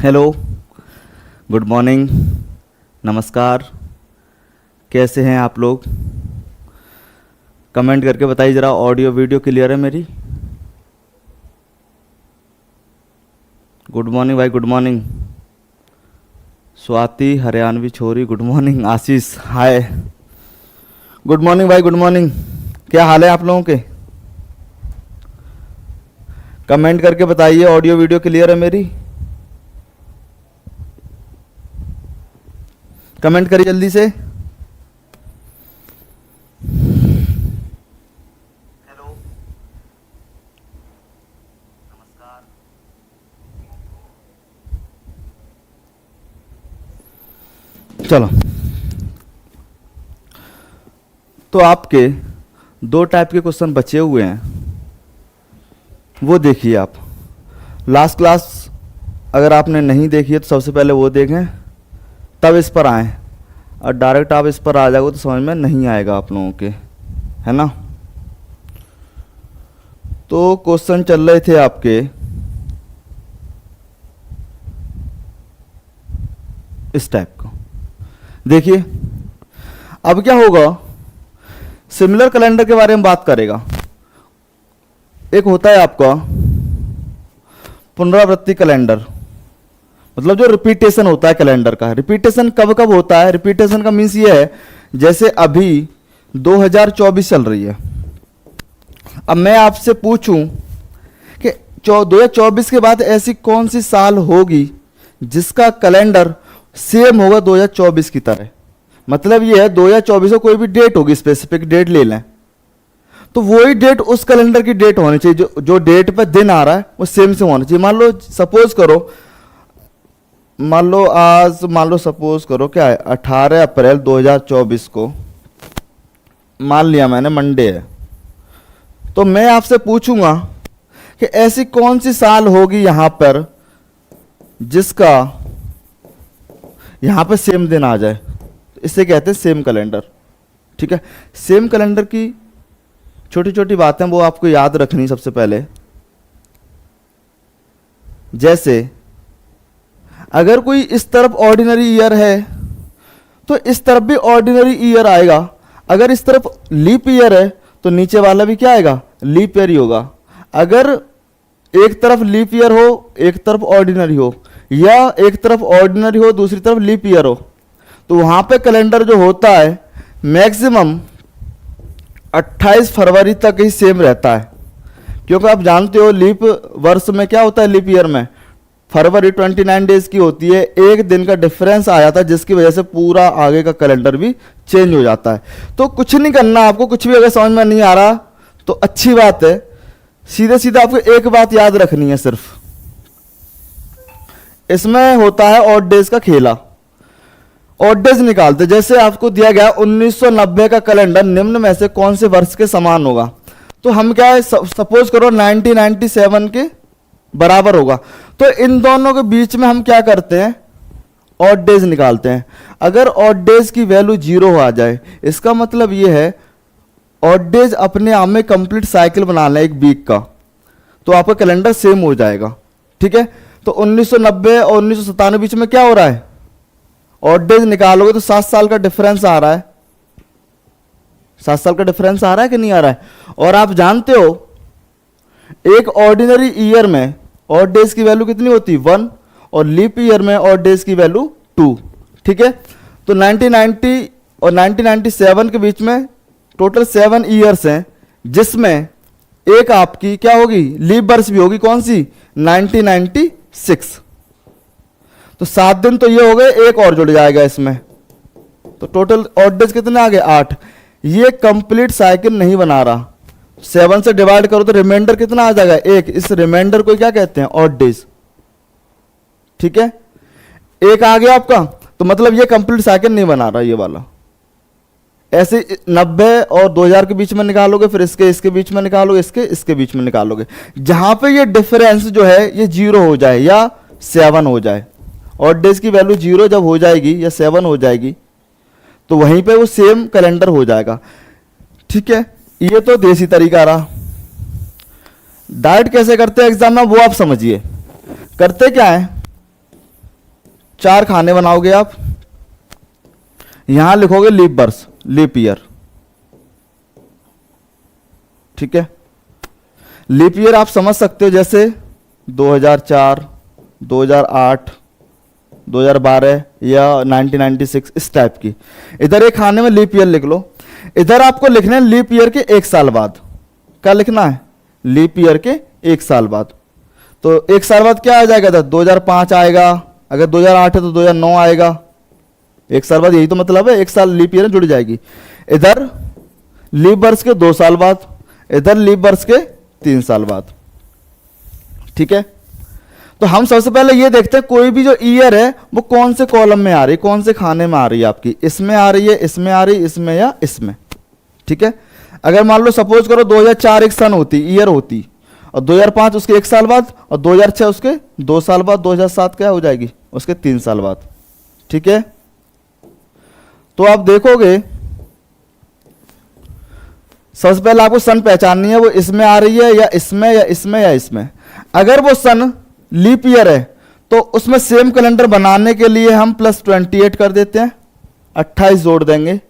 Hello, good morning, नमस्कार। कैसे हैं आप लोग? कमेंट करके बताइए ज़रा, ऑडियो वीडियो क्लियर है मेरी? गुड मॉर्निंग भाई, गुड मॉर्निंग। स्वाति हरियाणवी छोरी, गुड मॉर्निंग। आशीष, हाय, गुड मॉर्निंग भाई, गुड मॉर्निंग। क्या हाल है आप लोगों के? कमेंट करके बताइए, ऑडियो वीडियो क्लियर है मेरी? कमेंट करिए जल्दी से। हेलो, नमस्कार। चलो, तो आपके दो टाइप के क्वेश्चन बचे हुए हैं, वो देखिए आप। लास्ट क्लास अगर आपने नहीं देखी है तो सबसे पहले वो देखें, तब इस पर आएँ। और डायरेक्ट आप इस पर आ जाओगे तो समझ में नहीं आएगा आप लोगों के, है ना। तो क्वेश्चन चल रहे थे आपके इस टाइप को। देखिए अब क्या होगा, सिमिलर कैलेंडर के बारे में बात करेगा। एक होता है आपका पुनरावृत्ति कैलेंडर, मतलब जो रिपीटेशन होता है कैलेंडर का। रिपीटेशन कब कब होता है? रिपीटेशन का मीन्स ये है, जैसे अभी 2024 चल रही है। अब मैं आपसे पूछूं कि 2024 के बाद ऐसी कौन सी साल होगी जिसका कैलेंडर सेम होगा 2024 की तरह। मतलब ये है 2024 को कोई भी डेट होगी, स्पेसिफिक डेट ले लें, तो वही डेट उस कैलेंडर की डेट होनी चाहिए। जो डेट पर दिन आ रहा है वो सेम होना चाहिए। मान लो सपोज करो, मान लो सपोज करो क्या है, 18 अप्रैल 2024 को मान लिया मैंने मंडे है। तो मैं आपसे पूछूंगा कि ऐसी कौन सी साल होगी यहां पर जिसका यहां पर सेम दिन आ जाए। इसे कहते हैं सेम कैलेंडर। ठीक है, सेम कैलेंडर की छोटी छोटी बातें वो आपको याद रखनी। सबसे पहले, जैसे अगर कोई इस तरफ ऑर्डिनरी ईयर है तो इस तरफ भी ऑर्डिनरी ईयर आएगा। अगर इस तरफ लीप ईयर है तो नीचे वाला भी क्या आएगा, लीप ईयर ही होगा। अगर एक तरफ लीप ईयर हो, एक तरफ ऑर्डिनरी हो, या एक तरफ ऑर्डिनरी हो दूसरी तरफ लीप ईयर हो, तो वहां पे कैलेंडर जो होता है मैक्सिमम 28 फरवरी तक ही सेम रहता है। क्योंकि आप जानते हो लीप वर्ष में क्या होता है, लीप ईयर में फरवरी 29 डेज की होती है। एक दिन का डिफरेंस आ जाता है जिसकी वजह से पूरा आगे का कैलेंडर भी चेंज हो जाता है। तो कुछ नहीं करना आपको, कुछ भी अगर समझ में नहीं आ रहा तो अच्छी बात है, सीधे सीधे आपको एक बात याद रखनी है सिर्फ। इसमें होता है ऑड डेज का खेला। ऑड डेज निकालते, जैसे आपको दिया गया 1990 का कैलेंडर निम्न में से कौन से वर्ष के समान होगा। तो हम क्या है, सपोज करो 1997 के बराबर होगा। तो इन दोनों के बीच में हम क्या करते हैं, ऑड डेज निकालते हैं। अगर ऑड डेज की वैल्यू 0 आ जाए, इसका मतलब ये है ऑड डेज अपने आप में कंप्लीट साइकिल बना लें एक वीक का, तो आपका कैलेंडर सेम हो जाएगा। ठीक है, तो 1990 और 1997 बीच में क्या हो रहा है, ऑड डेज निकालोगे तो 7 साल का डिफरेंस आ रहा है। 7 साल का डिफरेंस आ रहा है कि नहीं आ रहा है? और आप जानते हो एक ऑर्डिनरी ईयर में ऑड डेज की वैल्यू कितनी होती है, 1, और लीप ईयर में ऑड डेज की वैल्यू 2। ठीक है, तो 1990 और 1997 के बीच में टोटल 7 ईयर्स हैं, जिसमें एक आपकी क्या होगी, लीप वर्ष भी होगी। कौन सी, 1996। तो 7 दिन तो ये हो गए, एक और जुड़ जाएगा इसमें, तो टोटल ऑड डेज कितने आ गए, 8। ये कंप्लीट साइकिल नहीं बना रहा। 7 से डिवाइड करो तो रिमाइंडर कितना आ जाएगा, 1। इस रिमाइंडर को क्या कहते हैं, ऑड डेज। ठीक है, एक आ गया आपका, तो मतलब ये कंप्लीट साइकिल नहीं बना रहा ये वाला। ऐसे 90 और 2000 के बीच में निकालोगे, फिर इसके बीच में निकालोगे, इसके बीच में निकालोगे। जहां पे ये डिफरेंस जो है ये 0 हो जाए या 7 हो जाए, ऑड डेज की वैल्यू 0 जब हो जाएगी या 7 हो जाएगी, तो वहीं पे वो सेम कैलेंडर हो जाएगा। ठीक है, ये तो देसी तरीका रहा। डाइट कैसे करते हैं एग्जाम में, वो आप समझिए। करते क्या है, 4 खाने बनाओगे आप, यहां लिखोगे लीप वर्ष, लीप ईयर, ठीक है। लीप ईयर आप समझ सकते हो, जैसे 2004, 2008, 2012 या 1996 इस टाइप की। इधर एक खाने में लीप ईयर लिख लो। इधर आपको लिखना है लीप ईयर के 1 साल बाद। क्या लिखना है? लीप ईयर के 1 साल बाद। तो 1 साल बाद क्या आ जाएगा? इधर 2005 आएगा, अगर 2008 है तो 2009 आएगा। 1 साल बाद, यही तो मतलब है, 1 साल लीप ईयर में जुड़ जाएगी। इधर लीप वर्ष के 2 साल बाद, इधर लीप वर्ष के 3 साल बाद, ठीक है। तो हम सबसे पहले ये देखते हैं कोई भी जो ईयर है वो कौन से कॉलम में आ रही है, कौन से खाने में आ रही है आपकी, इसमें आ रही है, इसमें आ रही है, इसमें या इसमें, ठीक है। अगर मान लो सपोज करो 2004 एक सन होती, ईयर होती, और 2005 उसके 1 साल बाद, और 2006 उसके 2 साल बाद, 2007 क्या हो जाएगी? उसके 3 साल बाद, ठीक है। तो आप देखोगे सबसे पहले आपको सन पहचाननी है, वो इसमें आ रही है या इसमें या इसमें या इसमें। अगर वो सन लीप ईयर है तो उसमें सेम कैलेंडर बनाने के लिए हम +28 कर देते हैं, 28 जोड़ देंगे,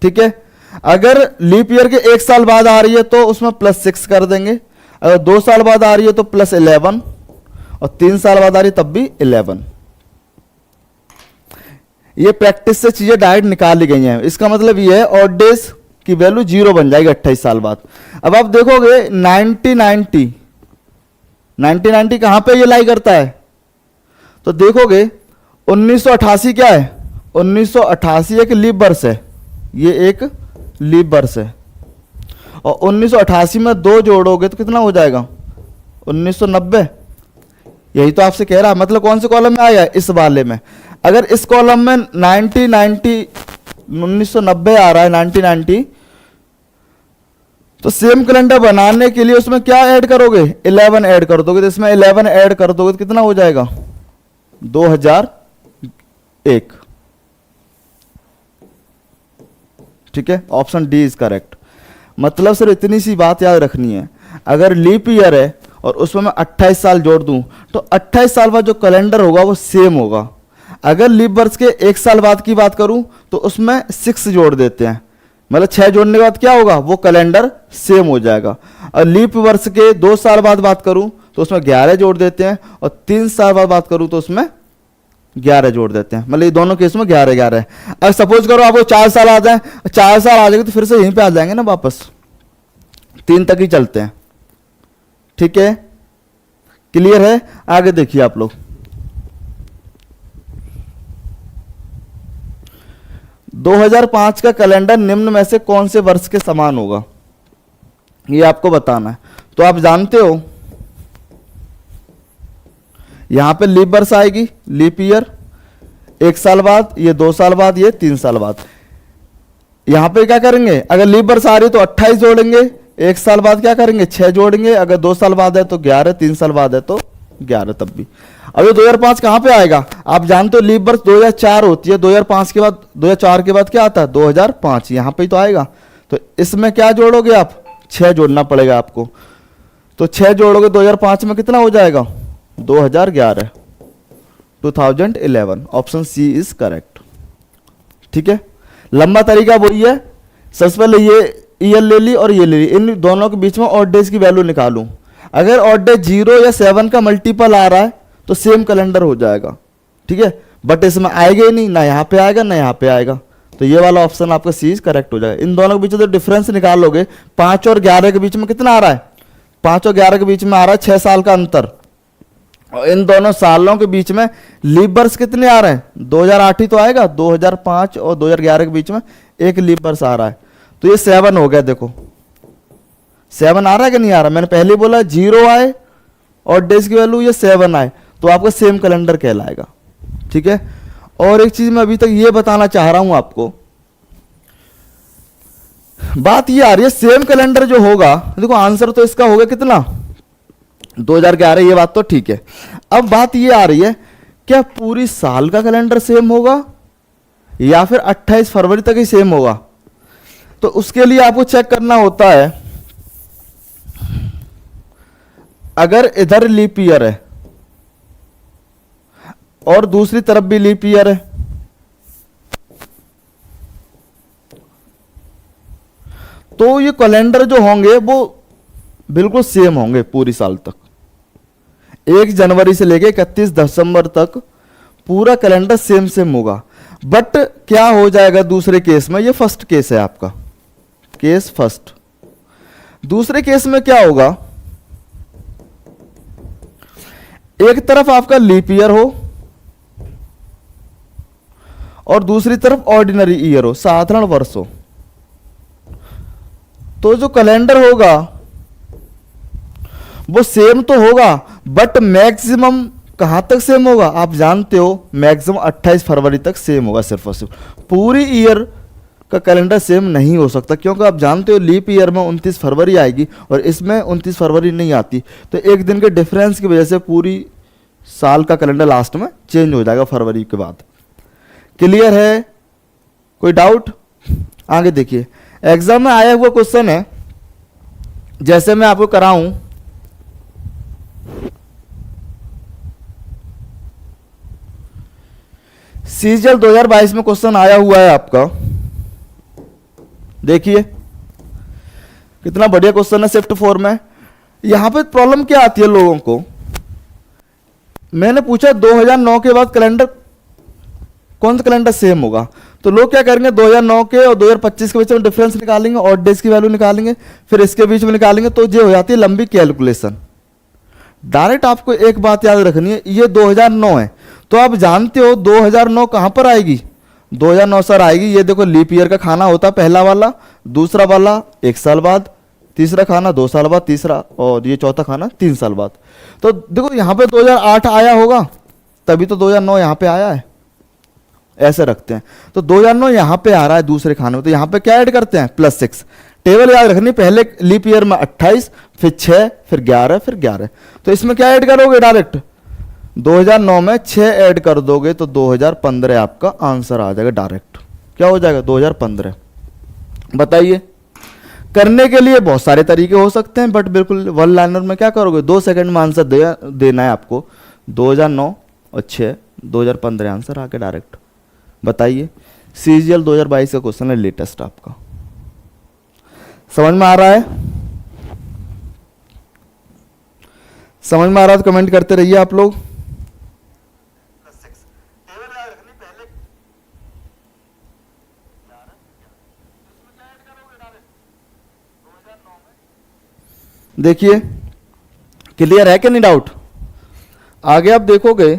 ठीक है। अगर लीप ईयर के 1 साल बाद आ रही है तो उसमें +6 कर देंगे, अगर 2 साल बाद आ रही है तो +11, और 3 साल बाद आ रही है तब भी 11। ये प्रैक्टिस से चीजें डायरेक्ट निकाली गई हैं। इसका मतलब ये है ऑड डेज की वैल्यू 0 बन जाएगी 28 साल बाद। अब आप देखोगे 1990 कहां पे ये लाई करता है? तो देखोगे 1988 क्या है? 1988 एक लीप वर्ष है, ये एक लीप वर्ष है, और 1988 में 2 जोड़ोगे तो कितना हो जाएगा? 1990। यही तो आपसे कह रहा है, मतलब कौन से कॉलम में आया? इस वाले में। अगर इस कॉलम में 1990 आ रहा है, 1990, तो सेम कैलेंडर बनाने के लिए उसमें क्या ऐड करोगे? 11 ऐड कर दोगे, तो इसमें 11 ऐड कर दोगे तो कितना हो जाएगा? 2001, ठीक है। Option D is correct. मतलब सिर्फ इतनी सी बात याद रखनी है, अगर लीप ईयर है और उसमें मैं 28 साल जोड़ दूं तो 28 साल बाद जो कैलेंडर होगा वो सेम होगा। अगर लीप वर्ष के 1 साल बाद की बात करूं तो उसमें 6 जोड़ देते हैं, मतलब 6 जोड़ने के बाद क्या होगा? वो कैलेंडर सेम हो जाएगा। और लीप वर्ष के 2 साल बाद बात करूं तो उसमें 11 जोड़ देते हैं, और 3 साल बाद बात करूं तो उसमें 11 जोड़ देते हैं। मतलब ये दोनों केस में 11-11 है। अगर सपोज करो आपको 4 साल आ जाए, 4 साल आ जाएंगे तो फिर से यहीं पे आ जाएंगे ना वापस, 3 तक ही चलते हैं, ठीक है। क्लियर है? आगे देखिए आप लोग। 2005 का कैलेंडर निम्न में से कौन से वर्ष के समान होगा, ये आपको बताना है। तो आप जानते हो यहां पे लीप वर्ष आएगी, लीप ईयर 1 साल बाद, ये 2 साल बाद, ये 3 साल बाद। यहां पे क्या करेंगे? अगर लीप वर्ष आ रही है तो 28 जोड़ेंगे, 1 साल बाद क्या करेंगे? 6 जोड़ेंगे, अगर 2 साल बाद है तो 11, 3 साल बाद है तो 11 तब भी। अब ये 2005 कहां पे आएगा? आप जानते हो लीप वर्ष 2004 होती है, 2005 के बाद, 2004 के बाद क्या आता है? 2005, यहां पे ही तो आएगा। तो इसमें क्या जोड़ोगे आप? 6 जोड़ना पड़ेगा आपको। तो 6 जोड़ोगे 2005 में कितना हो जाएगा? 2011, 2011। ऑप्शन सी इज करेक्ट, ठीक है। लंबा तरीका वही है, सबसे पहले ये ईयर ले ली और ये ले ली, इन दोनों के बीच में ऑड डेज की वैल्यू निकालूं। अगर ऑड डे 0 या 7 का मल्टीपल आ रहा है तो सेम कैलेंडर हो जाएगा, ठीक है। बट इसमें आएगा ही नहीं, ना यहाँ पे आएगा ना यहाँ पे आएगा, तो ये वाला ऑप्शन आपका सी करेक्ट हो जाएगा। इन दोनों के बीच जो डिफरेंस निकालोगे, 5 और 11 के बीच में कितना आ रहा है? 5 और 11 के बीच में आ रहा है 6 साल का अंतर, और इन दोनों सालों के बीच में लीप वर्ष कितने आ रहे हैं? 2008 ही तो आएगा, 2005 और 2011 के बीच में एक लीप वर्ष आ रहा है, तो ये 7 हो गया। देखो 7 आ रहा है कि नहीं आ रहा? मैंने पहले ही बोला 0 आए और डेज की वैल्यू ये 7 आए तो आपका सेम कैलेंडर कहलाएगा, ठीक है। और एक चीज मैं अभी तक ये बताना चाह रहा हूं आपको, बात ये आ रही है सेम कैलेंडर जो होगा, देखो आंसर तो इसका होगा कितना? 2011, ये बात तो ठीक है। अब बात ये आ रही है क्या पूरी साल का कैलेंडर सेम होगा या फिर 28 फरवरी तक ही सेम होगा? तो उसके लिए आपको चेक करना होता है, अगर इधर लीप ईयर है, और दूसरी तरफ भी लीप ईयर है, तो ये कैलेंडर जो होंगे वो बिल्कुल सेम होंगे पूरी साल तक। 1 जनवरी से लेके 31 दिसंबर तक पूरा कैलेंडर सेम सेम होगा। बट क्या हो जाएगा दूसरे केस में, ये फर्स्ट केस है आपका, केस फर्स्ट। दूसरे केस में क्या होगा, एक तरफ आपका लीप ईयर हो और दूसरी तरफ ऑर्डिनरी ईयर हो, साधारण वर्ष हो, तो जो कैलेंडर होगा वो सेम तो होगा, बट मैक्सिमम कहां तक सेम होगा आप जानते हो, मैक्सिमम 28 फरवरी तक सेम होगा सिर्फ और सिर्फ। पूरी ईयर का कैलेंडर सेम नहीं हो सकता, क्योंकि आप जानते हो लीप ईयर में 29 फरवरी आएगी और इसमें 29 फरवरी नहीं आती, तो एक दिन के डिफरेंस की वजह से पूरी साल का कैलेंडर लास्ट में चेंज हो जाएगा फरवरी के बाद। क्लियर है, कोई डाउट? आगे देखिए, एग्जाम में आया हुआ क्वेश्चन है, जैसे मैं आपको कराऊं, सीजीएल 2022 में क्वेश्चन आया हुआ है आपका, देखिए कितना बढ़िया क्वेश्चन है शिफ्ट 4 में। यहां पे प्रॉब्लम क्या आती है लोगों को, मैंने पूछा 2009 के बाद कैलेंडर कौन सा कैलेंडर सेम होगा, तो लोग क्या करेंगे 2009 के और 2025 के बीच में डिफरेंस निकालेंगे और डेज की वैल्यू निकालेंगे, फिर इसके बीच में निकालेंगे, तो ये हो जाती है लंबी कैलकुलेशन। डायरेक्ट आपको एक बात याद रखनी है, ये 2009 है, तो आप जानते हो 2009 कहां पर आएगी, 2009 सर आएगी, ये देखो लीप ईयर का खाना होता है पहला वाला, दूसरा वाला 1 साल बाद, तीसरा खाना 2 साल बाद, तीसरा और ये चौथा खाना 3 साल बाद। तो देखो यहाँ पे 2008 आया होगा, तभी तो 2009 यहाँ पे आया है, ऐसे रखते हैं। तो 2009 यहाँ पे आ रहा है दूसरे खाने में, तो यहाँ पे क्या ऐड करते हैं +6। टेबल याद रखनी, पहले लीप ईयर में 28, फिर 6, फिर 11, फिर 11। तो इसमें क्या ऐड करोगे, डायरेक्ट 2009 में 6 ऐड कर दोगे तो 2015 आपका आंसर आ जाएगा डायरेक्ट। क्या हो जाएगा 2015। बताइए, करने के लिए बहुत सारे तरीके हो सकते हैं, बट बिल्कुल वन लाइनर में क्या करोगे, 2 सेकंड में आंसर देना है आपको। 2009 और 6, 2015 आंसर आके डायरेक्ट। बताइए, सीजीएल 2022 का क्वेश्चन है लेटेस्ट आपका, समझ में आ रहा है? समझ में आ रहा है तो कमेंट करते रहिए आप लोग। देखिए क्लियर है कि नहीं, डाउट? आगे आप देखोगे,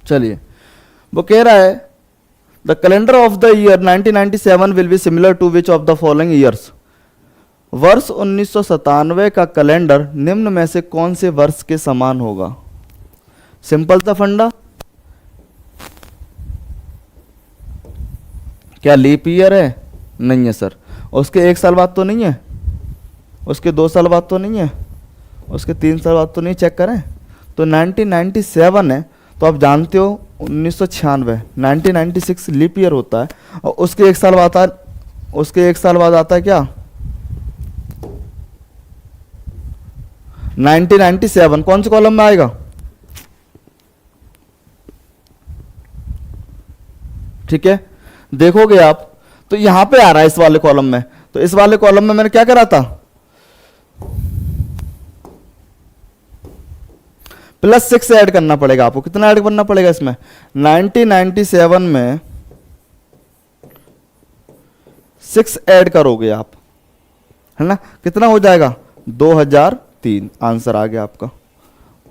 चलिए वो कह रहा है the calendar of the year 1997 will be similar to which of the following years. वर्ष 1997 का कैलेंडर निम्न में से कौन से वर्ष के समान होगा? सिंपल सा फंडा, क्या लीप ईयर है? नहीं है सर। उसके 1 साल बाद तो नहीं है, उसके 2 साल बाद तो नहीं है, उसके 3 साल बाद तो नहीं, चेक करें। तो 1997 है, तो आप जानते हो 1996, 1996 लीप ईयर होता है, और उसके 1 साल बाद उसके 1 साल बाद आता है क्या, 1997। कौन से कॉलम में आएगा? ठीक है, देखोगे आप तो यहां पे आ रहा है इस वाले कॉलम में, तो इस वाले कॉलम में मैंने क्या करा था, +6 ऐड करना पड़ेगा आपको। कितना ऐड करना पड़ेगा इसमें? 1997 में 6 ऐड करोगे आप, है ना, कितना हो जाएगा 2003। आंसर आ गया आपका,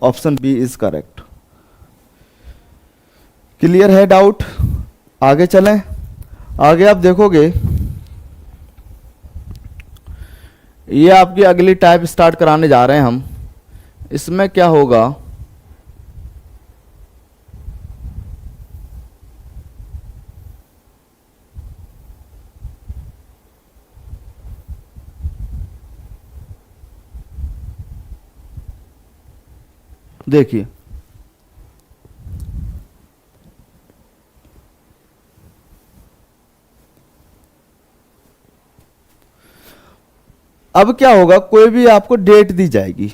option B is correct. Clear है, डाउट? आगे चलें। आगे आप देखोगे, ये आपकी अगली टाइप स्टार्ट कराने जा रहे हैं हम। इसमें क्या होगा, देखिए अब क्या होगा, कोई भी आपको डेट दी जाएगी,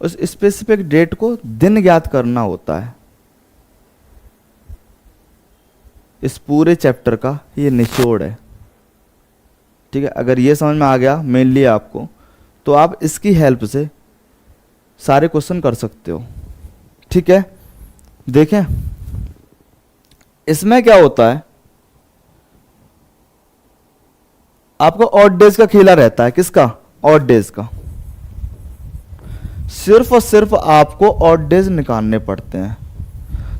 उस स्पेसिफिक डेट को दिन ज्ञात करना होता है। इस पूरे चैप्टर का ये निचोड़ है। ठीक है, अगर ये समझ में आ गया मेनली आपको, तो आप इसकी हेल्प से सारे क्वेश्चन कर सकते हो। ठीक है, देखें इसमें क्या होता है, आपको ऑड डेज का खेला रहता है। किसका? ऑड डेज का। सिर्फ और सिर्फ आपको ऑड डेज निकालने पड़ते हैं।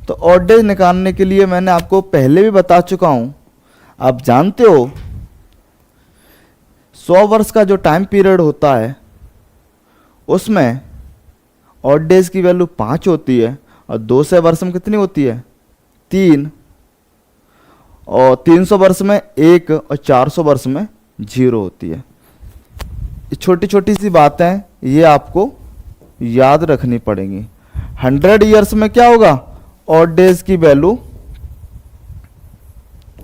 तो ऑड डेज निकालने के लिए मैंने आपको पहले भी बता चुका हूं, आप जानते हो 100 वर्ष का जो टाइम पीरियड होता है उसमें ऑड डेज की वैल्यू 5 होती है, और 200 वर्ष में कितनी होती है? 3, और 300 वर्ष में 1, और 400 वर्ष में 0 होती है। ये छोटी छोटी सी बातें ये आपको याद रखनी पड़ेंगी। 100 ईयर्स में क्या होगा? ऑड डेज की वैल्यू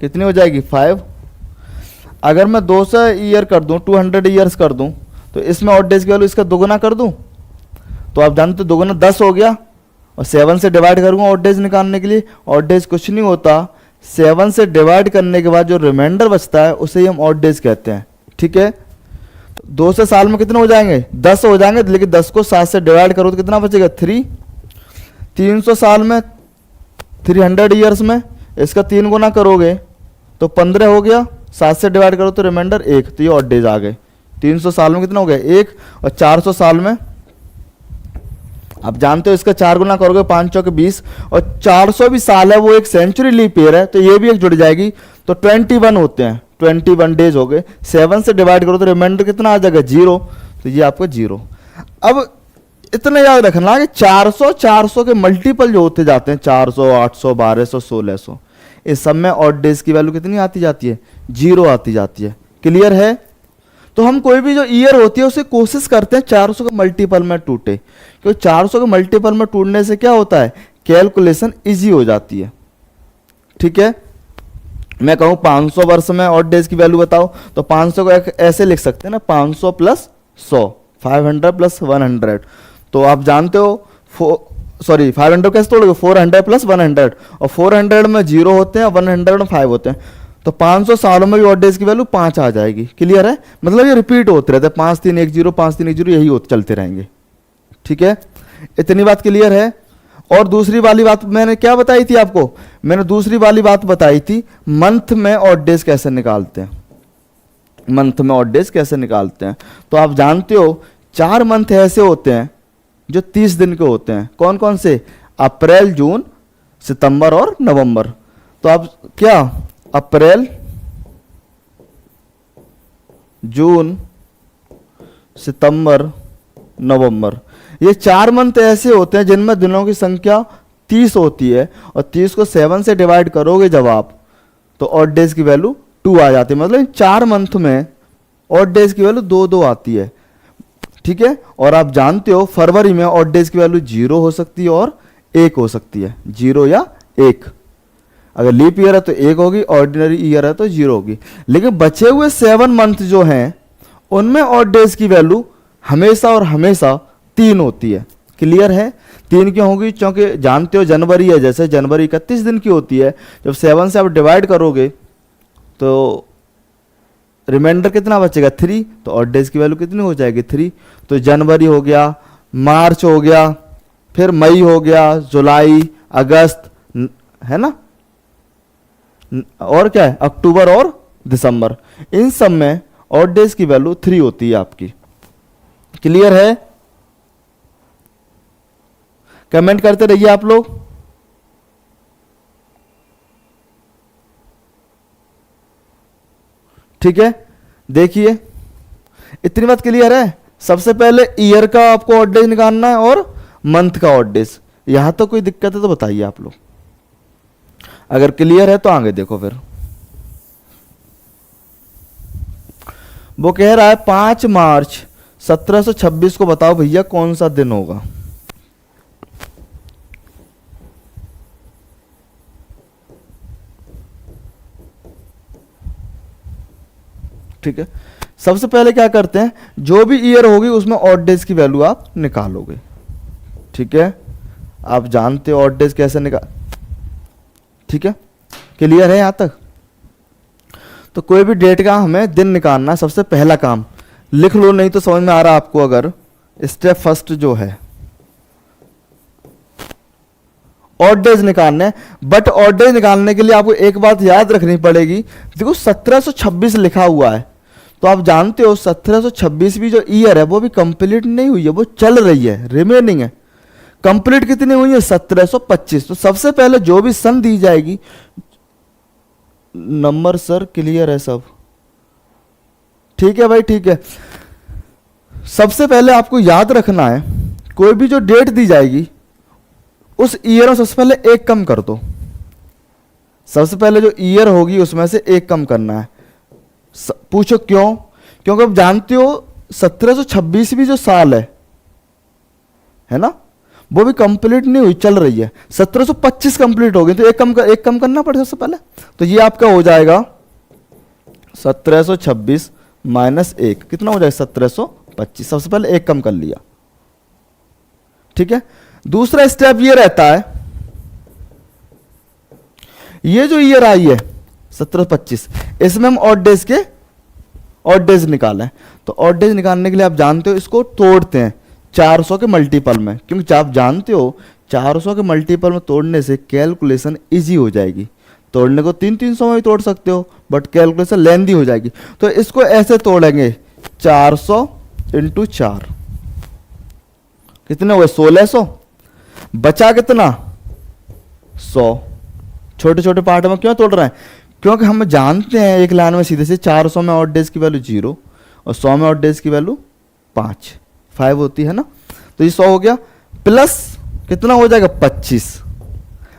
कितनी हो जाएगी? 5। अगर मैं 200 ईयर कर दूं, 200 ईयर्स कर दूं, तो इसमें ऑड डेज की वैल्यू इसका दोगुना कर दूं, तो आप जानते हो दोगुना 10 हो गया, और 7 से डिवाइड करूंगा ऑड डेज निकालने के लिए। ऑड डेज कुछ नहीं होता, 7 से डिवाइड करने के बाद जो रिमाइंडर बचता है उसे ही हम ऑड डेज कहते हैं। ठीक है, 200 साल में कितने हो जाएंगे? 10 हो जाएंगे, लेकिन 10 को 7 से डिवाइड करो तो कितना बचेगा? 3। 300 साल में, 300 ईयर्स में इसका 3 गुना करोगे तो 15 हो गया, 7 से डिवाइड करो तो रिमाइंडर 1, तो ये ऑड डेज आ गए। 300 साल में कितना हो गया? 1। और 400 साल में आप जानते हो इसका 4 गुना करोगे 5 चौके 20, और 400 भी साल है, वो एक सेंचुरी लीप ईयर है, तो ये भी एक जुड़ जाएगी, तो 21 होते हैं। 21 डेज हो गए। 7 से डिवाइड करो तो रिमाइंडर कितना आ जाएगा? 0, तो ये आपको 0। अब इतना याद रखना कि 400 के मल्टीपल जो होते जाते हैं, 400, 800, 1200, 1600, इस सब में ऑड डेज की वैल्यू कितनी आती जाती है? 0 आती जाती है। क्लियर है? तो हम कोई भी जो ईयर होती है उसे कोशिश करते हैं 400 के मल्टीपल में टूटे, क्योंकि 400 के मल्टीपल में टूटने से क्या होता है? कैलकुलेशन इजी हो जाती है। ठीक है, मैं कहूं 500 वर्ष में ऑड डेज की वैल्यू बताओ, तो 500 को ऐसे लिख सकते हैं ना, 500 प्लस 100, 500 प्लस 100। तो आप जानते हो 500 कैसे तोड़ोगे? 400 प्लस 100, और 400 में 0 होते हैं, 100 में 5 होते हैं, तो 500 सालों में भी ऑड डेज की वैल्यू 5 आ जाएगी। क्लियर है? मतलब ये रिपीट होते रहते हैं, 5 3 1 0, 5 3 1 0, यही चलते रहेंगे। ठीक है, इतनी बात क्लियर है? और दूसरी वाली बात मैंने क्या बताई थी आपको? मैंने दूसरी वाली बात बताई थी, मंथ में ऑड डेज कैसे निकालते हैं। मंथ में ऑड डेज कैसे निकालते हैं? तो आप जानते हो 4 मंथ ऐसे होते हैं जो 30 दिन के होते हैं। कौन कौन से? अप्रैल, जून, सितंबर और नवंबर। तो आप क्या, अप्रैल, जून, सितंबर, नवंबर, ये 4 मंथ ऐसे होते हैं जिनमें दिनों की संख्या 30 होती है, और 30 को 7 से डिवाइड करोगे जब आप, तो ऑड डेज की वैल्यू 2 आ जाती है। मतलब 4 मंथ में ऑड डेज की वैल्यू 2 आती है। ठीक है, और आप जानते हो फरवरी में ऑड डेज की वैल्यू 0 हो सकती है और 1 हो सकती है, 0 या 1। अगर लीप ईयर है तो 1 होगी, ऑर्डिनरी ईयर है तो 0 होगी। लेकिन बचे हुए 7 मंथ जो हैं उनमें ऑड डेज की वैल्यू हमेशा और हमेशा 3 होती है। क्लियर है? 3 क्यों होगी? क्योंकि जानते हो जनवरी है, जैसे जनवरी 31 दिन की होती है, जब 7 से आप डिवाइड करोगे तो रिमाइंडर कितना बचेगा? 3, तो ऑड डेज की वैल्यू कितनी हो जाएगी? 3। तो जनवरी हो गया, मार्च हो गया, फिर मई हो गया, जुलाई, अगस्त, है ना, और क्या है? अक्टूबर और दिसंबर। इन सब में ऑड डेज की वैल्यू 3 होती है आपकी। क्लियर है? कमेंट करते रहिए आप लोग। ठीक है, देखिए इतनी बात क्लियर है? सबसे पहले ईयर का आपको ऑड डेज निकालना है और मंथ का ऑड डेज। यहां तो कोई दिक्कत है तो बताइए आप लोग। अगर क्लियर है तो आगे देखो। फिर वो कह रहा है 5 मार्च 1726 को बताओ भैया कौन सा दिन होगा। ठीक है, सबसे पहले क्या करते हैं, जो भी ईयर होगी उसमें ऑड डेज की वैल्यू आप निकालोगे। ठीक है, आप जानते हो ऑड डेज कैसे निकाल, ठीक है, क्लियर है यहां तक। तो कोई भी डेट का हमें दिन निकालना है, सबसे पहला काम लिख लो, नहीं तो समझ में आ रहा आपको। अगर स्टेप फर्स्ट जो है ऑड डेज निकालने हैं, बट ऑड डेज निकालने के लिए आपको एक बात याद रखनी पड़ेगी। देखो 1726 लिखा हुआ है, तो आप जानते हो 1726 भी जो ईयर है वो भी कंप्लीट नहीं हुई है, वो चल रही है, रिमेनिंग है। कंप्लीट कितनी हुई है? 1725। तो सबसे पहले जो भी सन दी जाएगी, नंबर सर क्लियर है सब? ठीक है भाई, ठीक है। सबसे पहले आपको याद रखना है, कोई भी जो डेट दी जाएगी उस ईयर में सबसे पहले एक कम कर दो। सबसे पहले जो ईयर होगी उसमें से एक कम करना है। पूछो क्यों? क्योंकि आप जानते हो 1726 भी जो साल है ना, वो भी कंप्लीट नहीं हुई, चल रही है। 1725 कंप्लीट हो गई, तो एक कम करना पड़ेगा सबसे पहले। तो ये आपका हो जाएगा 1726 माइनस 1, कितना हो जाएगा? 1725। सबसे पहले एक कम कर लिया, ठीक है। दूसरा स्टेप ये रहता है, ये जो ईयर आई है 1725, इसमें हम ऑड डेज निकालें। तो ऑड डेज निकालने के लिए आप जानते हो इसको तोड़ते हैं 400 के मल्टीपल में, क्योंकि आप जानते हो 400 के मल्टीपल में तोड़ने से कैलकुलेशन इजी हो जाएगी। तोड़ने को 300 में भी तोड़ सकते हो, बट कैलकुलेशन लेंदी हो जाएगी। तो इसको ऐसे तोड़ेंगे 400 इंटू 4, कितने हुए? 1600। बचा कितना? 100। छोटे छोटे पार्ट में क्यों तोड़ रहे हैं? क्योंकि हम जानते हैं एक लाइन में सीधे से 400 में ऑड डेज की वैल्यू 0 और 100 में ऑड डेज की वैल्यू 5 होती है ना। तो ये 100 हो गया, प्लस कितना हो जाएगा? 25।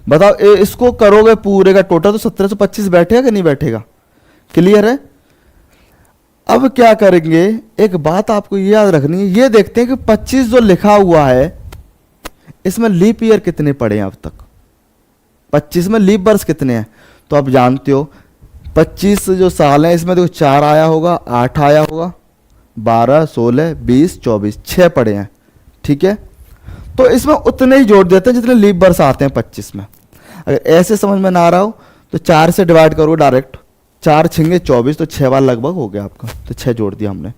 बताओ इसको करोगे पूरे का टोटल तो 1725 बैठेगा कि नहीं बैठेगा? क्लियर है? अब क्या करेंगे, एक बात आपको ये याद रखनी है, ये देखते हैं कि 25 जो लिखा हुआ है इसमें लीप ईयर कितने पड़े हैं अब तक, 25 में लीप वर्ष कितने हैं। तो आप जानते हो 25 जो साल हैं इसमें देखो 4 आया होगा, 8 आया होगा, 12, 16, 20, 24, 6 पड़े हैं, ठीक है। तो इसमें उतने ही जोड़ देते हैं जितने लीप वर्ष आते हैं 25 में। अगर ऐसे समझ में ना आ रहा हो तो 4 से डिवाइड करो डायरेक्ट, 4 छिंगे 24, तो 6 बार लगभग हो गया आपका, तो 6 जोड़ दिया हमने,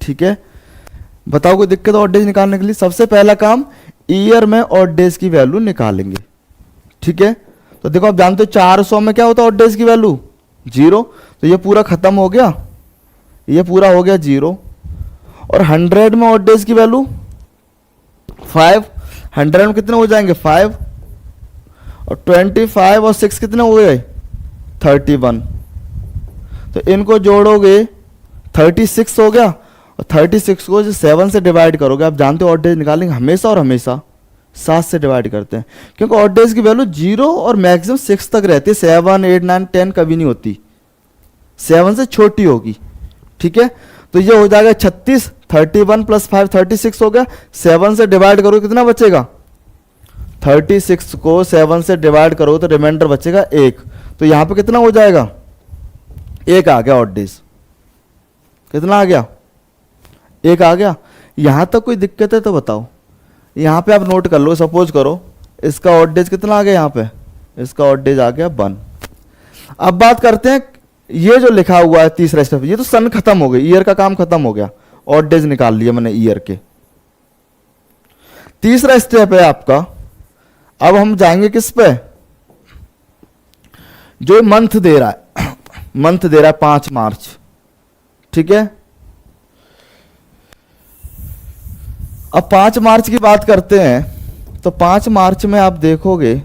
ठीक है। बताओ कोई दिक्कत ऑड डेज निकालने के लिए? सबसे पहला काम ईयर में ऑड डेज की वैल्यू निकालेंगे, ठीक है। तो देखो आप जानते हो 400 में क्या होता है ऑड डेज की वैल्यू? 0। तो ये पूरा खत्म हो गया, ये पूरा हो गया 0। और 100 में ऑड डेज की वैल्यू 5, 100 में कितने हो जाएंगे? 5। और 25 और 6 कितने हो गए? 31। तो इनको जोड़ोगे 36 हो गया, और 36 को 7 से डिवाइड करोगे। आप जानते हो ऑड डेज निकालेंगे हमेशा और हमेशा 7 से डिवाइड करते हैं, क्योंकि ऑड डेज की वैल्यू 0 और मैक्सिमम 6 तक रहती है, 7, 8, 9, 10 कभी नहीं होती, 7 से छोटी होगी, ठीक है। तो ये हो जाएगा 36, 31 प्लस 5 36 हो गया। 7 से डिवाइड करो कितना बचेगा? 36 को 7 से डिवाइड करो तो रिमाइंडर बचेगा 1। तो यहां पे कितना हो जाएगा? 1 आ गया ऑड डेज। कितना आ गया? 1 आ गया। यहां तक कोई दिक्कत है तो बताओ। यहां पे आप नोट कर लो, सपोज करो इसका ऑड डेज कितना आ गया? यहां पे इसका ऑड डेज आ गया 1। अब बात करते हैं ये जो लिखा हुआ है तीसरा स्टेप, ये तो सन खत्म हो गई, ईयर का काम खत्म हो गया, ऑड डेज निकाल लिया मैंने ईयर के। तीसरा स्टेप है आपका, अब हम जाएंगे किस पे? जो मंथ दे रहा है, मंथ दे रहा है 5 मार्च, ठीक है। अब 5 मार्च की बात करते हैं, तो 5 मार्च में आप देखोगे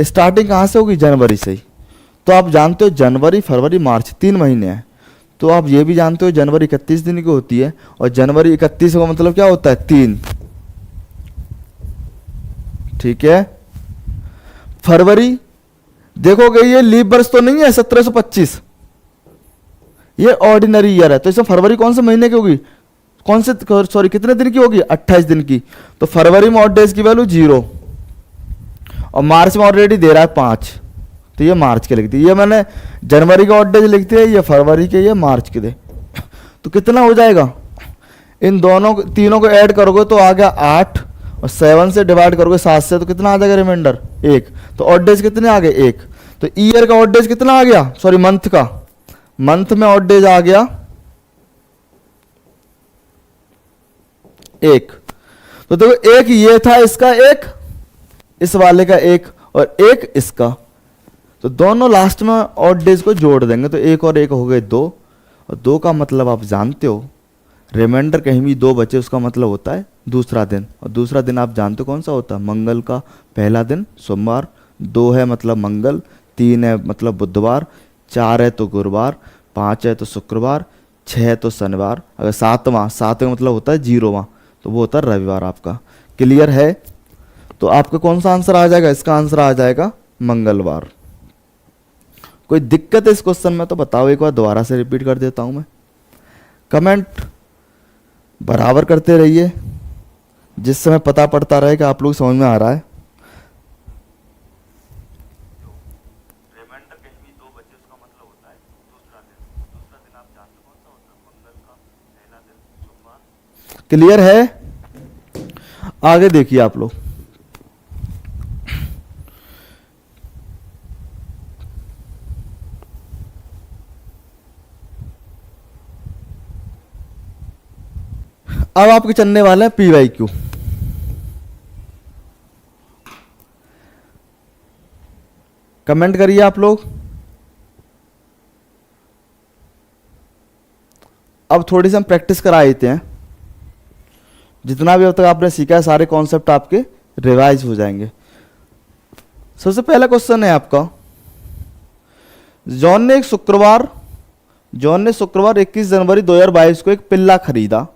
स्टार्टिंग कहां से होगी? जनवरी से ही। तो आप जानते हो जनवरी, फरवरी, मार्च 3 महीने हैं। तो आप ये भी जानते हो जनवरी 31 दिन की होती है, और जनवरी 31 का मतलब क्या होता है? 3, ठीक है। फरवरी देखोगे ये लीप वर्ष तो नहीं है 1725, ये ऑर्डिनरी ईयर है। तो इसमें फरवरी कौन से महीने की होगी? कौन से, सॉरी कितने दिन की होगी? 28 दिन की। तो फरवरी में ऑड डेज की वैल्यू 0, और मार्च में ऑलरेडी दे रहा है 5, तो ये मार्च के लिख दिए, ये मैंने जनवरी के ऑड डेज लिख दिए, ये फरवरी के, ये मार्च के दे। तो कितना हो जाएगा, इन दोनों तीनों को ऐड करोगे तो आ गया 8, और 7 से डिवाइड करोगे 7 से, तो कितना आ जाएगा रिमाइंडर 1। तो ऑड डेज कितने आ गए 1। तो ईयर का ऑड डेज कितना आ गया, सॉरी मंथ का, मंथ में ऑड डेज आ गया 1। तो देखो एक ये था इसका, एक इस वाले का, एक और एक इसका, तो दोनों लास्ट में ऑड डेज को जोड़ देंगे तो 1 और 1 हो गए 2, और 2 का मतलब आप जानते हो, रिमाइंडर कहीं भी 2 बचे उसका मतलब होता है दूसरा दिन, और दूसरा दिन आप जानते हो कौन सा होता है, मंगल का पहला दिन सोमवार, 2 है मतलब मंगल, 3 है मतलब बुधवार, 4 है तो गुरुवार, 5 है तो शुक्रवार, 6 है तो शनिवार, अगर 7वां का मतलब होता है 0वां, तो वो होता है रविवार आपका। क्लियर है। तो आपका कौन सा आंसर आ जाएगा, इसका आंसर आ जाएगा मंगलवार। कोई दिक्कत है इस क्वेश्चन में तो बताओ, एक बार दोबारा से रिपीट कर देता हूं मैं। कमेंट बराबर करते रहिए, जिस समय पता पड़ता रहे कि आप लोग समझ में आ रहा है। रिमाइंडर कहीं भी 2 बचे उसका मतलब होता है दूसरा दिन आप जानते कौन सा होता है, मंगल का पहला दिन सोमवार। क्लियर है। आगे देखिए आप लोग, अब आपके चलने वाला है PYQ। कमेंट करिए आप लोग। अब थोड़ी सी हम प्रैक्टिस करा देते हैं, जितना भी अब तक आपने सीखा है सारे कॉन्सेप्ट आपके रिवाइज हो जाएंगे। सबसे पहला क्वेश्चन है आपका, जॉन ने शुक्रवार 21 जनवरी 2022 को एक पिल्ला खरीदा।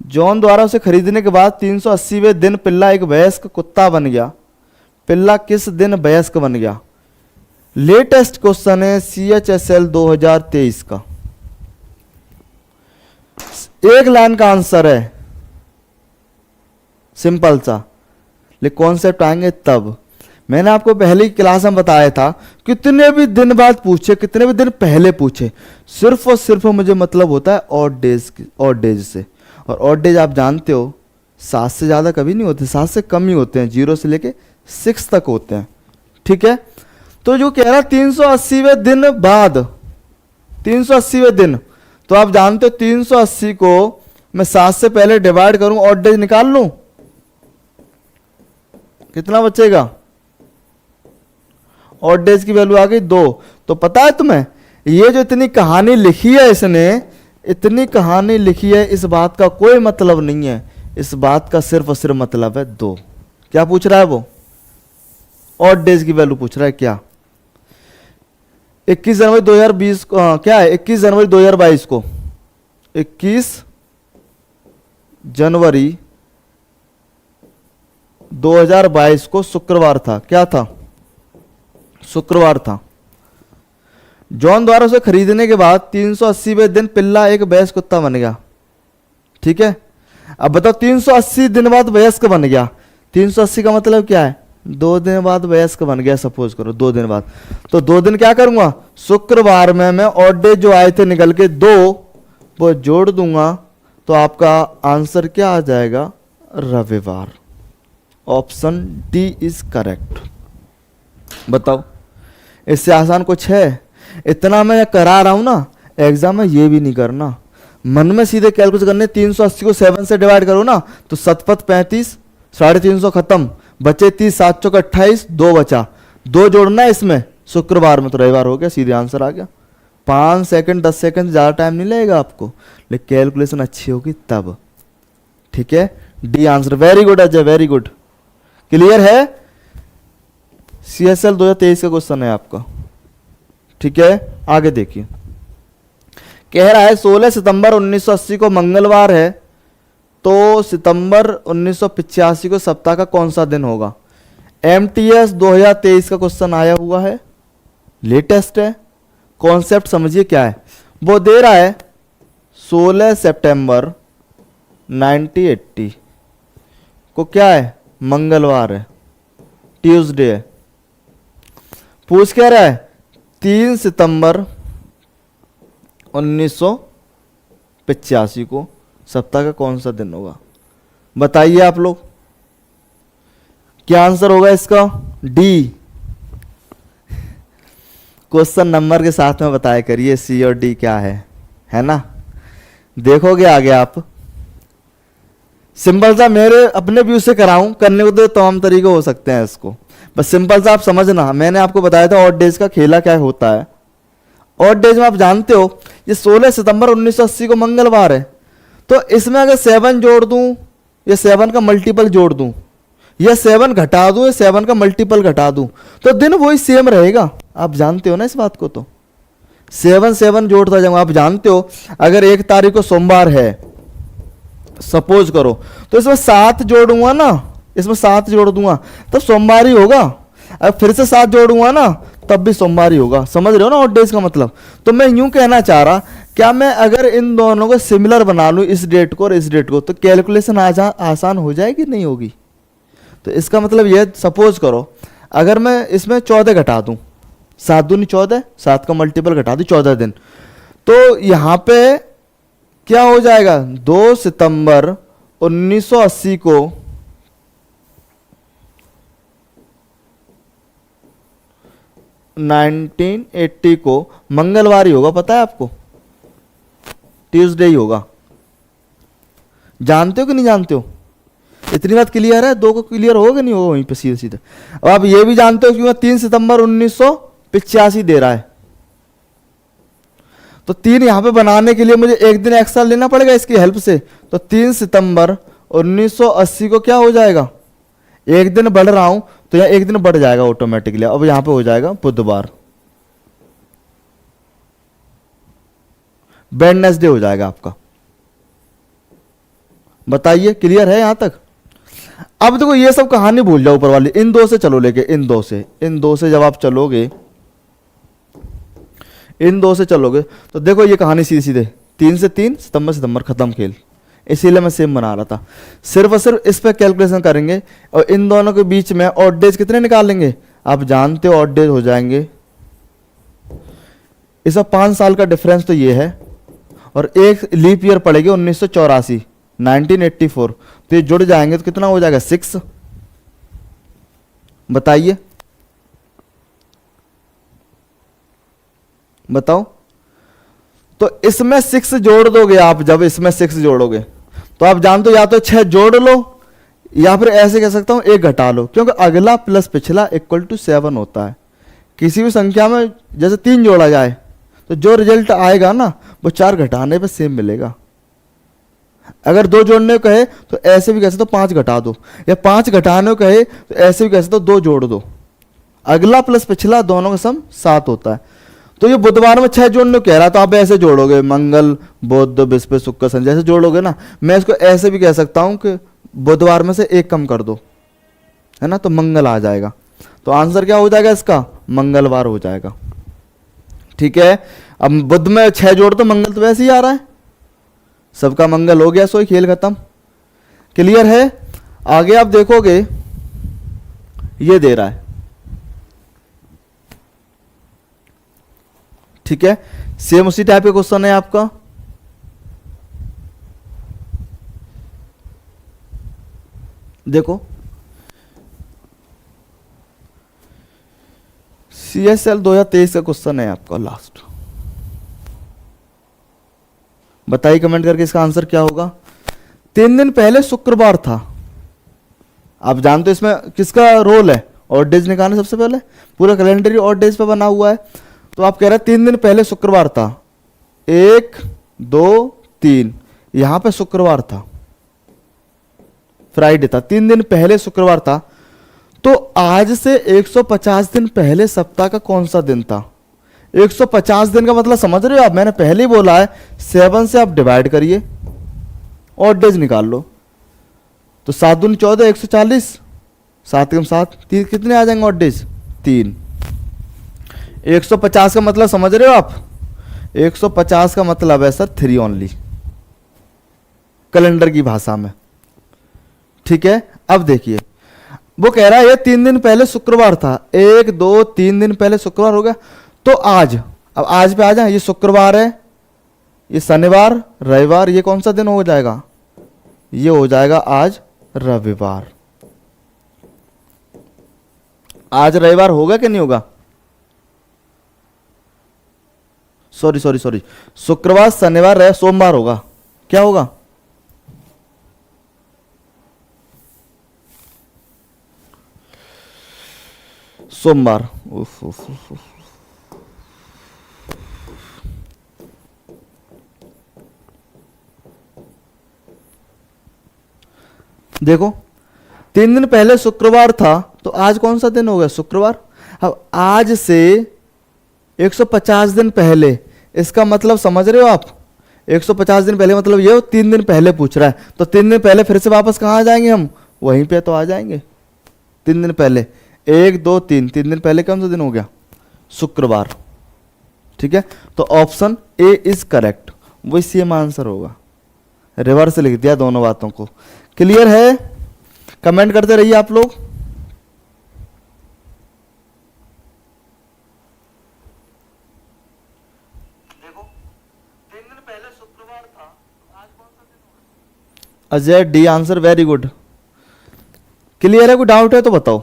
जॉन द्वारा उसे खरीदने के बाद 380वें दिन पिल्ला एक वयस्क कुत्ता बन गया। पिल्ला किस दिन वयस्क बन गया। लेटेस्ट क्वेश्चन है CHSL 2023 का, एक लाइन का आंसर है, सिंपल सा, लेकिन कॉन्सेप्ट आएंगे तब। मैंने आपको पहली क्लास में बताया था, कितने भी दिन बाद पूछे, कितने भी दिन पहले पूछे, सिर्फ और सिर्फ मुझे मतलब होता है ऑड डेज से। और ऑड डेज आप जानते हो 7 से ज़्यादा कभी नहीं होते, 7 से कम ही होते हैं, 0 से लेके 6 तक होते हैं। ठीक है। तो जो कह रहा 380वें दिन बाद, 380वें दिन, तो आप जानते हो 380 को मैं 7 से पहले डिवाइड करूं, ऑड डेज निकाल लूं, कितना बचेगा, ऑड डेज की वैल्यू आ गई 2। तो पता है तुम्हें, ये जो इतनी कहानी लिखी है इसने, इतनी कहानी लिखी है, इस बात का कोई मतलब नहीं है, इस बात का सिर्फ और सिर्फ मतलब है 2। क्या पूछ रहा है वो, ऑड डेज की वैल्यू पूछ रहा है क्या। 21 जनवरी 2020 को, क्या है 21 जनवरी 2022 को, 21 जनवरी 2022 को शुक्रवार था, क्या था, शुक्रवार था। जॉन द्वारा उसे खरीदने के बाद 380वें दिन पिल्ला एक वयस्क कुत्ता बन गया। ठीक है। अब बताओ 380 दिन बाद वयस्क बन गया, 380 का मतलब क्या है, 2 दिन बाद वयस्क बन गया, सपोज करो 2 दिन बाद। तो 2 दिन क्या करूंगा, शुक्रवार में मैं ऑड डेज जो आए थे निकल के 2 वो जोड़ दूंगा, तो आपका आंसर क्या आ जाएगा, रविवार। Option D is correct. बताओ इससे आसान कुछ है। इतना मैं करा रहा हूं ना, एग्जाम में ये भी नहीं करना, मन में सीधे कैलकुलेट करने। 380 को 7 से डिवाइड करो ना, तो 7 35, 350 खत्म, बचे 30, 7 चौक 28, 2 बचा, 2 जोड़ना है इसमें शुक्रवार में, तो रविवार हो गया, सीधे आंसर आ गया। 5 सेकंड 10 सेकंड ज़्यादा टाइम नहीं लगेगा आपको, लेकिन कैलकुलेशन अच्छी होगी तब। ठीक है, D answer. Very good Ajay, very good. Clear है। CSL 2023 का क्वेश्चन है आपका। ठीक है, आगे देखिए। कह रहा है 16 सितंबर 1980 को मंगलवार है, तो सितंबर 1985 को सप्ताह का कौन सा दिन होगा। MTS 2023 का क्वेश्चन आया हुआ है, लेटेस्ट है। कॉन्सेप्ट समझिए क्या है, वो दे रहा है 16 सितंबर 1980 को क्या है, मंगलवार है, ट्यूसडे है। पूछ क्या रहा है, 3 सितंबर 1985 को सप्ताह का कौन सा दिन होगा? बताइए आप लोग, क्या आंसर होगा इसका? डी। क्वेश्चन नंबर के साथ में बताया करिए सी और डी क्या है ना? देखोगे आगे आप। सिंपल सा मेरे अपने व्यू से कराऊं, करने को तो तमाम तरीके हो सकते हैं इसको, बस सिंपल सा आप समझना। मैंने आपको बताया था ऑड डेज का खेला क्या होता है। ऑड डेज में आप जानते हो ये 16 सितंबर 1980 को मंगलवार है, तो इसमें अगर 7 जोड़ दूं या 7 का मल्टीपल जोड़ दूं या 7 घटा दूं या 7 का मल्टीपल घटा दूं तो दिन वही सेम रहेगा। आप जानते हो ना इस बात को। तो 7 जोड़ता जाऊंगा। आप जानते हो अगर 1 तारीख को सोमवार है सपोज करो, तो इसमें 7 जोड़ूंगा ना, इसमें 7 जोड़ दूंगा तब सोमवार ही होगा। अब फिर से 7 जोड़ूंगा ना तब भी सोमवार ही होगा। समझ रहे हो ना ऑड डेज का मतलब? तो मैं यूं कहना चाह रहा, क्या मैं अगर इन दोनों को सिमिलर बना लूं, इस डेट को और इस डेट को, तो कैलकुलेशन आसान हो जाएगी नहीं होगी? तो इसका मतलब ये, सपोज करो अगर मैं इसमें 14 घटा दूं, 7 दूनी 14, 7 का मल्टीपल घटा दूं 14 दिन, तो यहां पे क्या हो जाएगा? 2 सितंबर 1980 को 1980 को मंगलवार ही होगा। पता है आपको? ट्यूसडे ही होगा। जानते हो कि नहीं जानते हो? इतनी बात क्लियर है? 2 को क्लियर होगा नहीं होगा वहीं पे सीधे सीधे। अब आप ये भी जानते हो कि 3 सितंबर 1985 दे रहा है, तो 3 यहां पे बनाने के लिए मुझे एक दिन एक्स्ट्रा लेना पड़ेगा इसकी हेल्प से। तो 3 सितंबर 1980 को क्या हो जाएगा? एक दिन बढ़ रहा हूं तो यहां एक दिन बढ़ जाएगा ऑटोमेटिकली। अब यहां पे हो जाएगा बुधवार, वेडनेसडे हो जाएगा आपका। बताइए क्लियर है यहां तक? अब देखो ये सब कहानी भूल जाओ ऊपर वाली, इन 2 से चलो लेके, इन 2 से जब आप चलोगे, इन 2 से चलोगे तो देखो ये कहानी सीधे सीधे 3 से 3 सितंबर खत्म खेल। इसीलिए मैं सेम बना रहा था। सिर्फ और सिर्फ इस पे कैलकुलेशन करेंगे और इन दोनों के बीच में ऑड डेज कितने निकालेंगे? आप जानते हो ऑड डेज हो जाएंगे, इसका 5 साल का डिफरेंस तो ये है, और एक लीप ईयर पड़ेगी 1984 1984, तो ये जुड़ जाएंगे तो कितना हो जाएगा? 6। बताइए, बताओ। तो इसमें 6 जोड़ दोगे आप, जब इसमें 6 जोड़ोगे तो आप जानते हो या तो 6 जोड़ लो या फिर ऐसे कह सकता हूं 1 घटा लो, क्योंकि अगला प्लस पिछला इक्वल टू 7 होता है। किसी भी संख्या में जैसे 3 जोड़ा जाए तो जो रिजल्ट आएगा ना वो 4 घटाने पे सेम मिलेगा। अगर 2 जोड़ने को कहे तो ऐसे भी कह सकते हो 5 घटा दो, या 5 घटाने को कहे तो ऐसे भी कह सकते हो 2 जोड़ दो। अगला प्लस पिछला दोनों का सम 7 होता है। तो ये बुधवार में 6 जोड़ने को कह रहा, तो आप ऐसे जोड़ोगे मंगल बुध बृहस्पति शुक्र शनि, जैसे जोड़ोगे ना। मैं इसको ऐसे भी कह सकता हूं कि बुधवार में से 1 कम कर दो, है ना, तो मंगल आ जाएगा। तो आंसर क्या हो जाएगा इसका? मंगलवार हो जाएगा। ठीक है। अब बुध में 6 जोड़ तो मंगल तो वैसे ही आ रहा है, सबका मंगल हो गया, सो खेल खत्म। क्लियर है? आगे आप देखोगे ये दे रहा है, ठीक है। सेम उसी टाइप का क्वेश्चन है आपका। देखो CSL 2023 का क्वेश्चन है आपका लास्ट। बताइए कमेंट करके इसका आंसर क्या होगा। 3 दिन पहले शुक्रवार था। आप जानते हो इसमें किसका रोल है? ऑड डेज निकालने। सबसे पहले पूरा कैलेंडर ऑड डेज पे बना हुआ है, तो आप कह रहे हैं 3 दिन पहले शुक्रवार था। 1 2 3 यहां पे शुक्रवार था, फ्राइडे था। 3 दिन पहले शुक्रवार था, तो आज से 150 दिन पहले सप्ताह का कौन सा दिन था? 150 दिन का मतलब समझ रहे हो आप? मैंने पहले ही बोला है 7 से आप डिवाइड करिए, ऑड डेज निकाल लो। तो 7 दूनी 14, 140, 7 कम 7, 3 कितने आ जाएंगे ऑड डेज? 3। 150 का मतलब समझ रहे हो आप? 150 का मतलब है सर 3 ओनली, कैलेंडर की भाषा में। ठीक है। अब देखिए वो कह रहा है ये 3 दिन पहले शुक्रवार था, 1 2 3 दिन पहले शुक्रवार हो गया, तो आज, अब आज पे आ जाए, ये शुक्रवार है, ये शनिवार, रविवार, ये कौन सा दिन हो जाएगा, ये हो जाएगा आज रविवार। आज रविवार होगा कि नहीं होगा, सॉरी सॉरी सॉरी, शुक्रवार शनिवार रविवार सोमवार होगा, क्या होगा, सोमवार। उफ, उफ, उफ, उफ। देखो 3 दिन पहले शुक्रवार था, तो आज कौन सा दिन हो गया, शुक्रवार। अब आज से 150 दिन पहले, इसका मतलब समझ रहे हो आप, 150 दिन पहले मतलब ये 3 दिन पहले पूछ रहा है, तो 3 दिन पहले फिर से वापस कहाँ आ जाएंगे हम, वहीं पे तो आ जाएंगे। 3 दिन पहले, 1 2 3, 3 दिन पहले कौन सा दिन हो गया, शुक्रवार। ठीक है, तो ऑप्शन ए इज करेक्ट, वो सेम आंसर होगा। रिवर्स लिख दिया दोनों बातों को। क्लियर है, कमेंट करते रहिए आप लोग। देखो 3 दिन पहले शुक्रवार था, आज कौन सा दिन होगा, Ajay D answer, very good. Clear है, कोई डाउट है तो बताओ।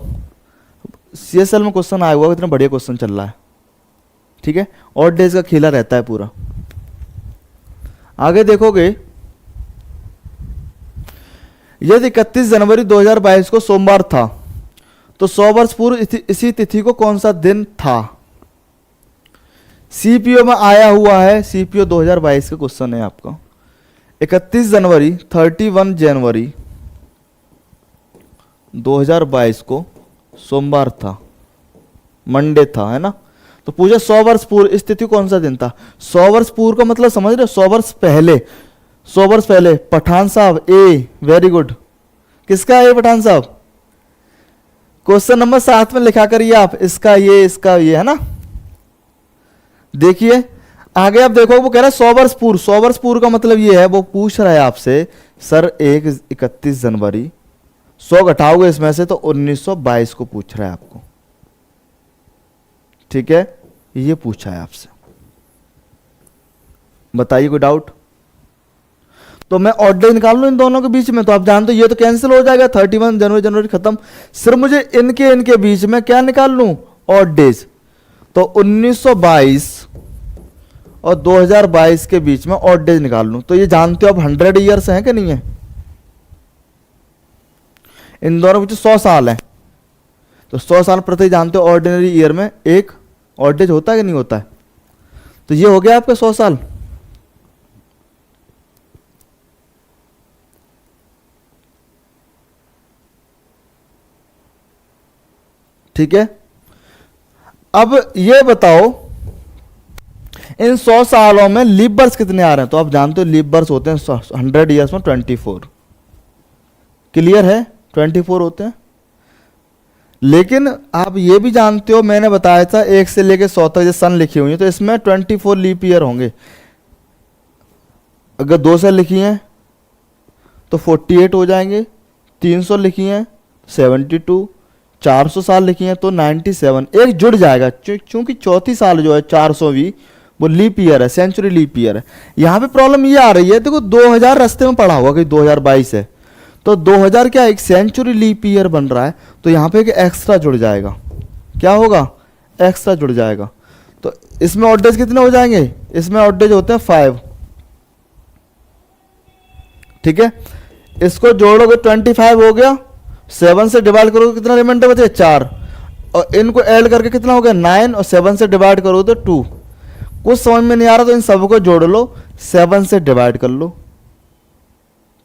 सीएसएल में क्वेश्चन आया हुआ, इतना बढ़िया क्वेश्चन चल रहा है। ठीक है, और डेज का खेला रहता है पूरा। आगे देखोगे, यदि 31 जनवरी 2022 को सोमवार था, तो 100 वर्ष पूर्व इसी तिथि को कौन सा दिन था। सीपीओ में आया हुआ है, सीपीओ 2022 का क्वेश्चन है आपका। 31 जनवरी 31 जनवरी 2022 को सोमवार था, मंडे था, है ना। तो पूछा 100 वर्ष पूर्व इस तिथि कौन सा दिन था। 100 वर्ष पूर्व का मतलब समझ रहे हो, 100 वर्ष पहले, 100 वर्ष पहले। पठान साहब ए, वेरी गुड। किसका है पठान साहब, क्वेश्चन नंबर 7 में लिखा करिए आप, इसका ये है ना। देखिए आगे आप देखो, वो कह रहा है 100 वर्ष पूर्व। 100 वर्ष पूर्व का मतलब ये है, वो पूछ रहा है आपसे, सर 31 जनवरी 100 घटाओगे इसमें से तो 1922 को पूछ रहा है आपको। ठीक है, ये पूछा है आपसे, बताइए कोई डाउट। तो मैं ऑड डे निकाल लूं इन दोनों के बीच में, तो आप जानते हो ये तो कैंसिल हो जाएगा, 31 जनवरी जनवरी खत्म। सिर्फ मुझे इनके बीच में क्या निकाल लूं, ऑड डेज। तो 1922 और 2022 के बीच में ऑड डेज निकाल लूं, तो ये जानते हो अब 100 ईयर्स हैं कि नहीं है, इन दोनों के बीच 100 साल है। तो 100 साल प्रति जानते हो ऑर्डिनरी ईयर में एक ऑड डेज होता है कि नहीं होता है। तो ये हो गया आपका 100 साल। ठीक है, अब ये बताओ इन 100 सालों में लीप बर्स कितने आ रहे हैं। तो आप जानते हो लीप बर्स होते हैं 100 ईयर्स में 24। क्लियर है, 24 होते हैं। लेकिन आप ये भी जानते हो, मैंने बताया था 1 से लेकर 100 तक जो सन लिखी हुई है, तो इसमें 24 लीप ईयर होंगे। अगर 2 से लिखी हैं तो 48 हो जाएंगे, 300 लिखी हैं 72, 400 साल लिखी हैं तो 97, एक जुड़ जाएगा। चूंकि चौथी साल जो है 400वीं वो लीप ईयर है, सेंचुरी लीप ईयर है। यहाँ पे प्रॉब्लम ये आ रही है, देखो 2000 रास्ते में पड़ा हुआ कि 2022 है, तो 2000 क्या एक सेंचुरी लीप ईयर बन रहा है, तो यहाँ पे एक एक्स्ट्रा जुड़ जाएगा। क्या होगा, एक्स्ट्रा जुड़ जाएगा। तो इसमें ऑड डेज कितने हो जाएंगे, इसमें ऑड डेज होते हैं 5। ठीक है, इसको जोड़ोगे 25 हो गया, 7 से डिवाइड करोगे कितना रिमाइंडर बचे 4, और इनको ऐड करके कितना हो गया 9, और 7 से डिवाइड करोगे तो 2। कुछ समझ में नहीं आ रहा तो इन सबको जोड़ लो, 7 से डिवाइड कर लो।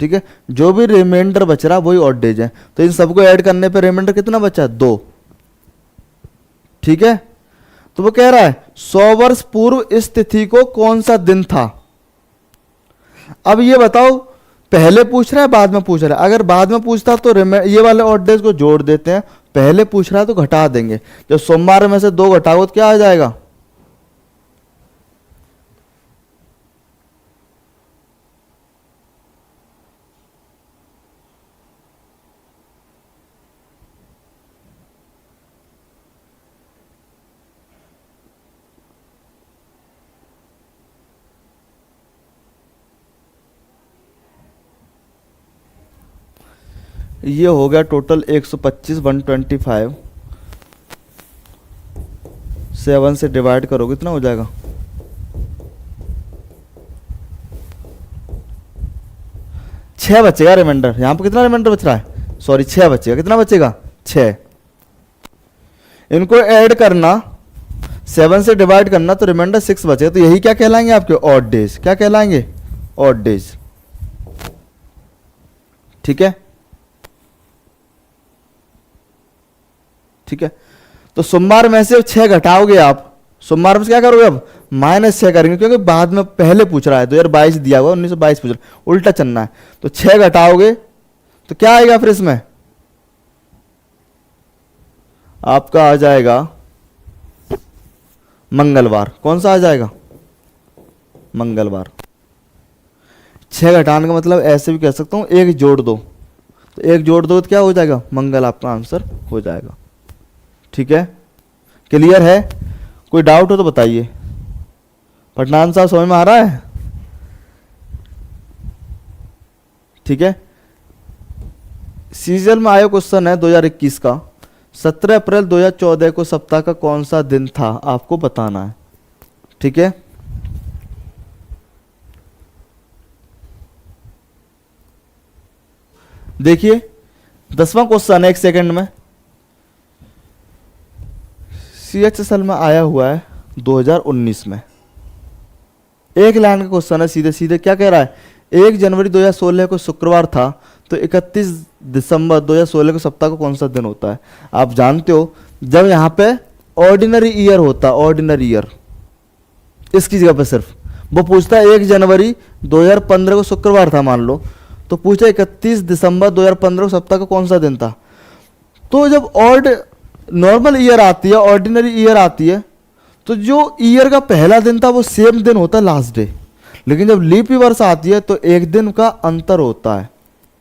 ठीक है, जो भी रिमाइंडर बच रहा वही ऑड डेज है, तो इन सबको ऐड करने पे रिमाइंडर कितना बचा 2। ठीक है, तो वो कह रहा है 100 वर्ष पूर्व इस तिथि को कौन सा दिन था। अब ये बताओ पहले पूछ रहा है बाद में पूछ रहा है। अगर बाद में पूछता तो ये वाले ऑड डेज को जोड़ देते हैं, पहले पूछ रहा है तो घटा देंगे। जब सोमवार में से 2 घटाओ तो क्या आ जाएगा, ये हो गया टोटल 125, 125 7 से डिवाइड करोगे कितना हो जाएगा, 6 बचेगा रिमाइंडर। यहाँ पे कितना रिमाइंडर बच रहा है, सॉरी 6 बचेगा। कितना बचेगा, 6। इनको ऐड करना, 7 से डिवाइड करना, तो रिमाइंडर 6 बचेगा। तो यही क्या कहलाएंगे आपके ऑड डेज। क्या कहलाएंगे, ऑड डेज। ठीक है, ठीक है। तो सोमवार में से 6 घटाओगे आप, सोमवार में से क्या करोगे अब, -6 करेंगे, क्योंकि बाद में पहले पूछ रहा है 2022 दिया हुआ, 1922 पूछ रहा है, उल्टा चलना है। तो 6 घटाओगे तो क्या आएगा फिर इसमें, आपका आ जाएगा मंगलवार। कौन सा आ जाएगा, मंगलवार। 6 घटाने का मतलब ऐसे भी कह सकता हूं, 1 जोड़ दो, तो 1 जोड़ दो तो क्या हो जाएगा, मंगल आपका आंसर हो जाएगा। ठीक है, क्लियर है, कोई डाउट हो तो बताइए। पटनान साहब समझ में आ रहा है, ठीक है। सीजन में आया क्वेश्चन है 2021 का, 17 अप्रैल 2014 को सप्ताह का कौन सा दिन था, आपको बताना है। ठीक है, देखिए 10वां क्वेश्चन है, 1 सेकंड में। CHSL में आया हुआ है 2019 में, एक लाइन का क्वेश्चन है, सीधे सीधे क्या कह रहा है, 1 जनवरी 2016 को शुक्रवार था, तो 31 दिसंबर 2016 को सप्ताह को कौन सा दिन होता है। आप जानते हो जब यहाँ पे ऑर्डिनरी ईयर होता, ऑर्डिनरी ईयर, इसकी जगह पे सिर्फ वो पूछता है 1 जनवरी 2015 को शुक्रवार था मान लो, तो पूछा 31 दिसंबर 2015 को सप्ताह का कौन सा दिन था। तो जब नॉर्मल ईयर आती है, ऑर्डिनरी ईयर आती है, तो जो ईयर का पहला दिन था वो सेम दिन होता है, लास्ट डे। लेकिन जब लीप वर्ष आती है तो 1 दिन का अंतर होता है,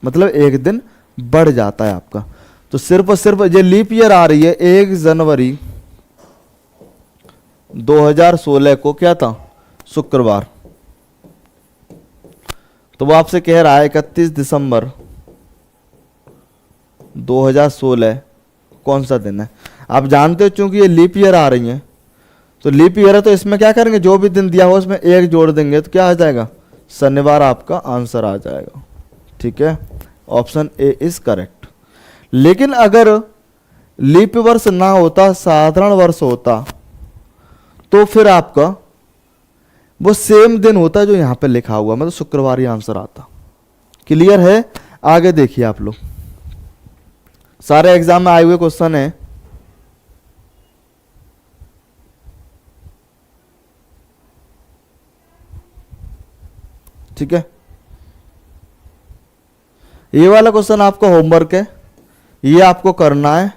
मतलब 1 दिन बढ़ जाता है आपका। तो सिर्फ और सिर्फ ये लीप ईयर आ रही है 1 जनवरी 2016 को क्या था, शुक्रवार, तो वो आपसे कह रहा है 31 दिसंबर 2016 कौन सा दिन है। आप जानते हो चूंकि ये लीप ईयर आ रही है, तो लीप ईयर है तो इसमें क्या करेंगे, जो भी दिन दिया हो उसमें 1 जोड़ देंगे, तो क्या आ जाएगा, शनिवार आपका आंसर आ जाएगा। ठीक है, ऑप्शन ए इज करेक्ट। लेकिन अगर लीप वर्ष ना होता, साधारण वर्ष होता, तो फिर आपका वो सेम दिन होता जो यहां पे लिखा हुआ, मतलब शुक्रवार ही आंसर आता। क्लियर है, आगे देखिए आप लोग, सारे एग्जाम में आए हुए क्वेश्चन है। ठीक है, ये वाला क्वेश्चन आपका होमवर्क है, ये आपको करना है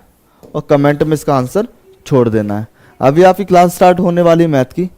और कमेंट में इसका आंसर छोड़ देना है। अभी आपकी क्लास स्टार्ट होने वाली है मैथ की,